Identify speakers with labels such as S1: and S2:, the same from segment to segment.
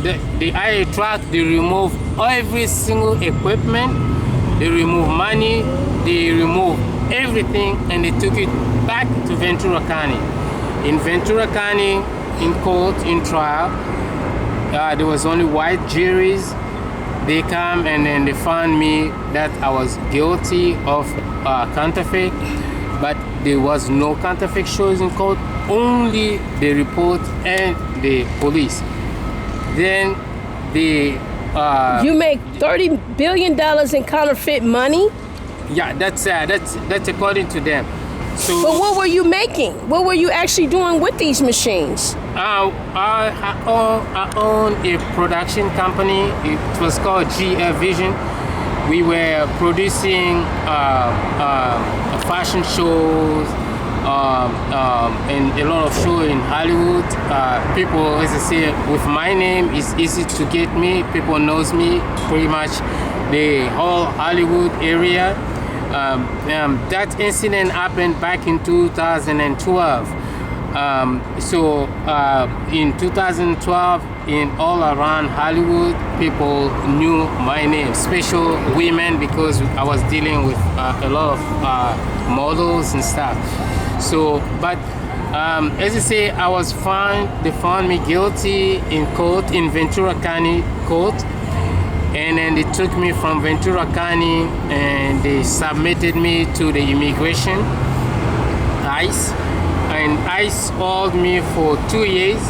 S1: the IAA truck, they remove every single equipment, they remove money, they remove everything, and they took it back to Ventura County. In Ventura County, in court, in trial, there was only white juries. They come and then they found me that I was guilty of counterfeit, but there was no counterfeit shows in court, only the report and the police. Then the
S2: you make $30 billion in counterfeit money?
S1: Yeah, that's according to them. So,
S2: but what were you making? What were you actually doing with these machines?
S1: I own a production company. It was called GF Vision. We were producing fashion shows and a lot of shows in Hollywood. People, as I say, with my name, it's easy to get me. People knows me pretty much the whole Hollywood area. That incident happened back in 2012. So in 2012, in all around Hollywood, people knew my name, especially women, because I was dealing with a lot of models and stuff. So, but as I say, they found me guilty in court, in Ventura County court. And then they took me from Ventura County and they submitted me to the immigration, ICE. And ICE held me for 2 years.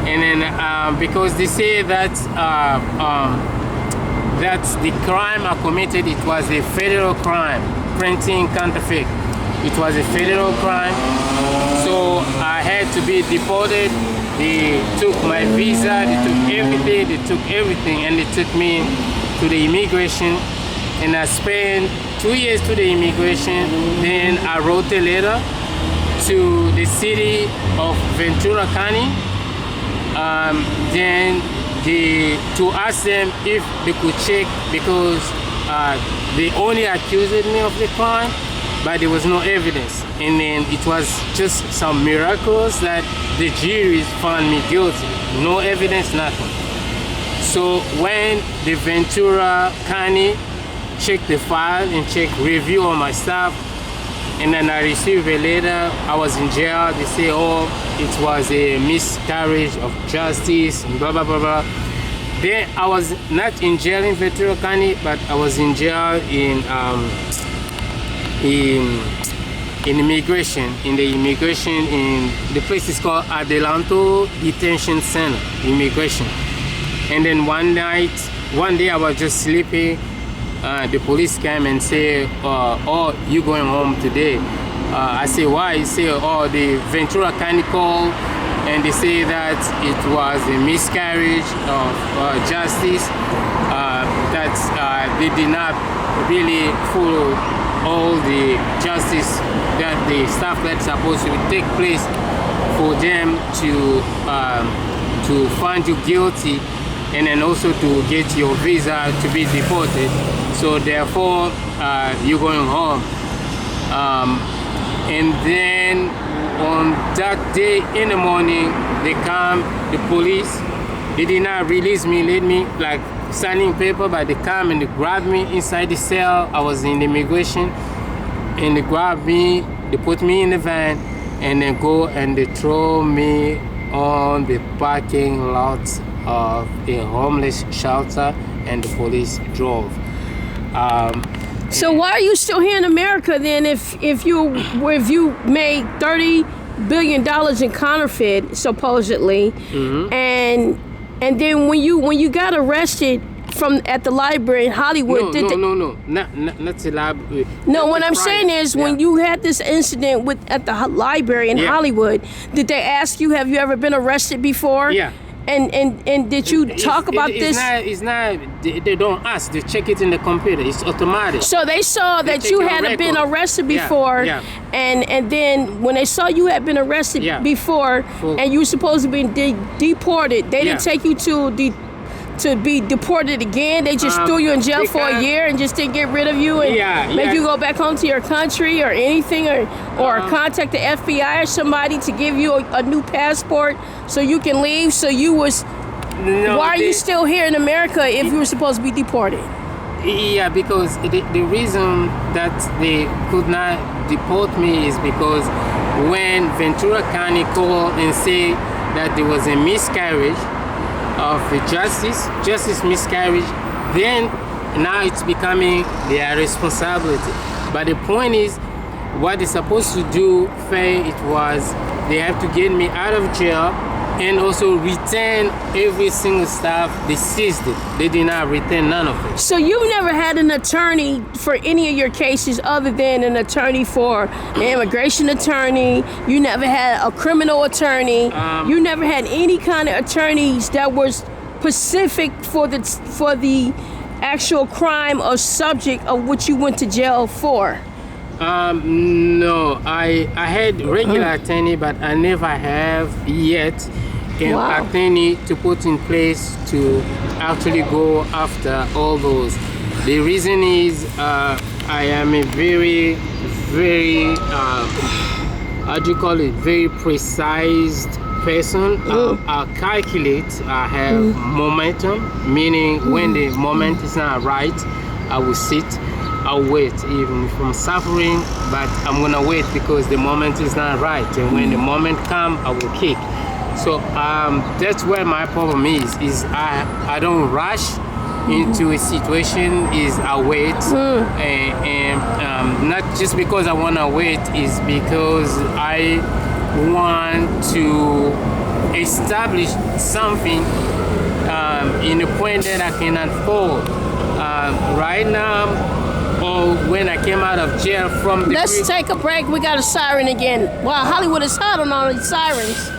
S1: And then because they say that the crime I committed, it was a federal crime, printing counterfeit. It was a federal crime. So I had to be deported. They took my visa, they took everything, and they took me to the immigration. And I spent 2 years to the immigration. Then I wrote a letter to the city of Ventura County. Then to ask them if they could check, because they only accused me of the crime, but there was no evidence. And then it was just some miracles that the juries found me guilty. No evidence, nothing. So when the Ventura County checked the file and review on my stuff, and then I received a letter, I was in jail. They say, oh, it was a miscarriage of justice, and blah, blah, blah, blah. Then I was not in jail in Ventura County, but I was in jail in immigration, in the place is called Adelanto Detention Center, immigration. And then one day I was just sleeping. The police came and said, oh, you going home today? I say, why? He said, oh, the Ventura County called and they say that it was a miscarriage of justice, that they did not really follow all the justice, that the stuff that's supposed to take place for them to find you guilty and then also to get your visa to be deported. So therefore, you're going home. And then on that day in the morning, they come, the police, they did not release me, let me like signing paper, but they come and they grab me inside the cell. I was in the immigration, and they grab me, they put me in the van, and then go and they throw me on the parking lot of a homeless shelter, and the police drove.
S2: So why are you still here in America then? If you made $30 billion in counterfeit supposedly,
S1: mm-hmm.
S2: and then when you got arrested at the library in Hollywood,
S1: not the library.
S2: No, what I'm saying is when you had this incident at the library in Hollywood, did they ask you, have you ever been arrested before?
S1: Yeah.
S2: And did you talk about this?
S1: It's not. They don't ask. They check it in the computer. It's automatic.
S2: So they saw that you had been arrested before, and then when they saw you had been arrested before, and you were supposed to be deported, they didn't take you to be deported again. They just threw you in jail for a year and just didn't get rid of you and make you go back home to your country or anything, or contact the FBI or somebody to give you a new passport so you can leave. So you was No, why are you still here in America if you were supposed to be deported?
S1: Yeah, because the reason that they could not deport me is because when Ventura County called and said that there was a miscarriage of justice miscarriage, then now it's becoming their responsibility. But the point is, what they're supposed to do, it was they have to get me out of jail and also return every single stuff they seized it. They did not return none of it.
S2: So you've never had an attorney for any of your cases other than an attorney for an immigration attorney. You never had a criminal attorney. You never had any kind of attorneys that was specific for the actual crime or subject of which you went to jail for.
S1: No, I had regular attorney, but I never have yet an attorney to put in place to actually go after all those. The reason is I am a very, very, very precise person. I calculate, I have momentum, meaning when the moment is not right, I will sit. I'll wait, even if I'm suffering, but I'm gonna wait because the moment is not right. And when the moment comes, I will kick. So that's where my problem is I don't rush into a situation, I wait. And not just because I wanna wait, is because I want to establish something in a point that I can unfold. Right now, or when I came out of jail from the...
S2: Let's take a break. We got a siren again. Wow, Hollywood is hot on all these sirens.